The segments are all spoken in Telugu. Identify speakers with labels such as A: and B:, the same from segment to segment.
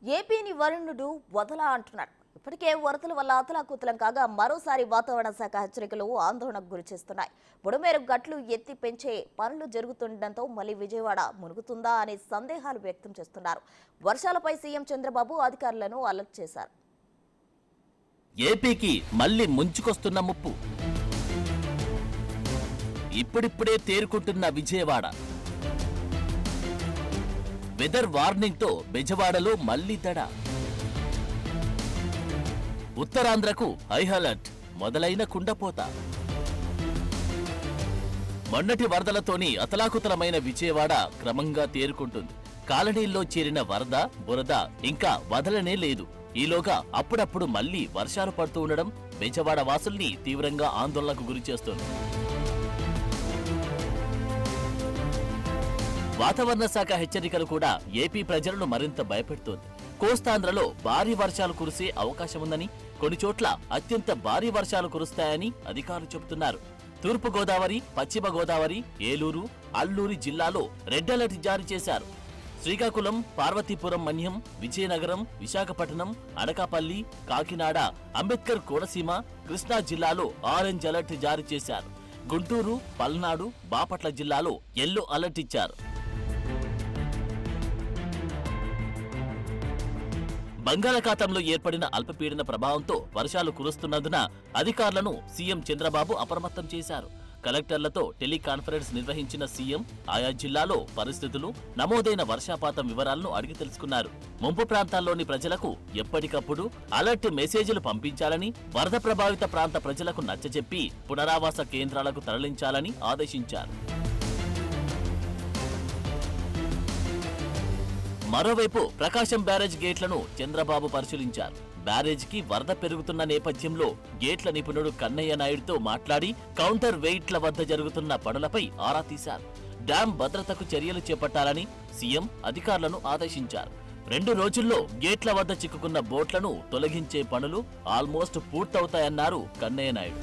A: ఏపీని వరుణుడు వదలా అంటున్నాడు. ఇప్పటికే వరదల వల్ల అతలాకుతలం కాగా మరోసారి వాతావరణ శాఖ హెచ్చరికలు ఆందోళనకు గురిచేస్తున్నాయి. బుడమేరు గట్లు ఎత్తి పెంచే పనులు జరుగుతుండటంతో మళ్లీ విజయవాడ మునుగుతుందా అనే సందేహాలు వ్యక్తం చేస్తున్నారు. వర్షాలపై సీఎం చంద్రబాబు అధికారులను అలర్ట్ చేశారు.
B: ఏపీకి మళ్లీ ముంచుకొస్తున్న ముప్పు. ఇప్పుడిప్పుడే తేరుకుంటున్న విజయవాడ. వెదర్ వార్నింగ్ తో బెజవాడలో మళ్లీ దడ. ఉత్తరాంధ్రకు హై అలర్ట్, మొదలైన కుండపోత. మొన్నటి వరదలతోని అతలాకుతలమైన విజయవాడ క్రమంగా తేరుకుంటుంది. కాలనీల్లో చేరిన వరద, బురద ఇంకా వదలనే లేదు. ఈలోగా అప్పుడప్పుడు మళ్లీ వర్షాలు పడుతూ ఉండడం బెజవాడ వాసుల్ని తీవ్రంగా ఆందోళనకు గురిచేస్తోంది. వాతావరణ శాఖ హెచ్చరికలు కూడా ఏపీ ప్రజలను మరింత భయపెడుతోంది. కోస్తాంధ్రలో భారీ వర్షాలు కురిసే అవకాశముందని, కొన్ని చోట్ల అత్యంత భారీ వర్షాలు కురుస్తాయని అధికారులు చెబుతున్నారు. తూర్పు గోదావరి, పశ్చిమ గోదావరి, ఏలూరు, అల్లూరి జిల్లాలో రెడ్ అలర్ట్ జారీ చేశారు. శ్రీకాకుళం, పార్వతీపురం మన్యం, విజయనగరం, విశాఖపట్నం, అనకాపల్లి, కాకినాడ, అంబేద్కర్ కోనసీమ, కృష్ణా జిల్లాలో ఆరెంజ్ అలర్ట్ జారీ చేశారు. గుంటూరు, పల్నాడు, బాపట్ల జిల్లాలో ఎల్లో అలర్ట్ ఇచ్చారు. బంగాళాఖాతంలో ఏర్పడిన అల్పపీడన ప్రభావంతో వర్షాలు కురుస్తున్నందున అధికారులను సీఎం చంద్రబాబు అప్రమత్తం చేశారు. కలెక్టర్లతో టెలికాన్ఫరెన్స్ నిర్వహించిన సీఎం ఆయా జిల్లాలో పరిస్థితులు, నమోదైన వర్షపాతం వివరాలను అడిగి తెలుసుకున్నారు. ముంపు ప్రాంతాల్లోని ప్రజలకు ఎప్పటికప్పుడు అలర్ట్ మెసేజ్లు పంపించాలని, వరద ప్రభావిత ప్రాంత ప్రజలకు నచ్చజెప్పి పునరావాస కేంద్రాలకు తరలించాలని ఆదేశించారు. మరోవైపు ప్రకాశం బ్యారేజ్ గేట్లను చంద్రబాబు పరిశీలించారు. బ్యారేజ్కి వరద పెరుగుతున్న నేపథ్యంలో గేట్ల నిపుణుడు కన్నయ్య నాయుడుతో మాట్లాడి కౌంటర్ వెయిట్ల వద్ద జరుగుతున్న పనులపై ఆరా తీశారు. డ్యాం భద్రతకు చర్యలు చేపట్టాలని సీఎం అధికారులను ఆదేశించారు. 2 రోజుల్లో గేట్ల వద్ద చిక్కుకున్న బోట్లను తొలగించే పనులు ఆల్మోస్ట్ పూర్తవుతాయన్నారు కన్నయ్య నాయుడు.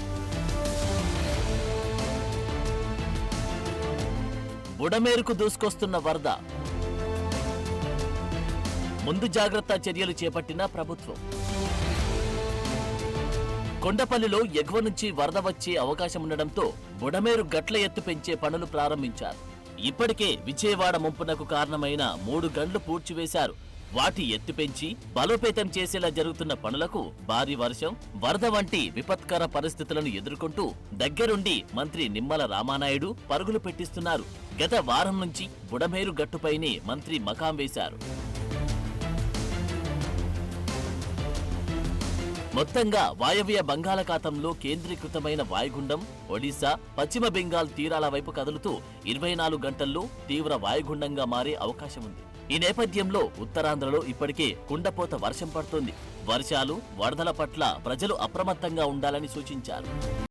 B: బుడమేరుకు దూసుకొస్తున్న వరద. ముందు జాగ్రత్త చర్యలు చేపట్టిన ప్రభుత్వం. కొండపల్లిలో ఎగువ నుంచి వరద వచ్చే అవకాశముండటంతో బుడమేరు గట్ల ఎత్తు పెంచే పనులు ప్రారంభించారు. ఇప్పటికే విజయవాడ ముంపునకు కారణమైన 3 గండ్లు పూడ్చివేశారు. వాటి ఎత్తు పెంచి బలోపేతం చేసేలా జరుగుతున్న పనులకు భారీ వర్షం, వరద వంటి విపత్కర పరిస్థితులను ఎదుర్కొంటూ దగ్గరుండి మంత్రి నిమ్మల రామానాయుడు పరుగులు పెట్టిస్తున్నారు. గత వారం నుంచి బుడమేరు గట్టుపైనే మంత్రి మకాం వేశారు. మొత్తంగా వాయవ్య బంగాళాఖాతంలో కేంద్రీకృతమైన వాయుగుండం ఒడిశా, పశ్చిమ బెంగాల్ తీరాల వైపు కదులుతూ 24 గంటల్లో తీవ్ర వాయుగుండంగా మారే అవకాశం ఉంది. ఈ నేపథ్యంలో ఉత్తరాంధ్రలో ఇప్పటికే కుండపోత వర్షం పడుతోంది. వర్షాలు, వరదల పట్ల ప్రజలు అప్రమత్తంగా ఉండాలని సూచించారు.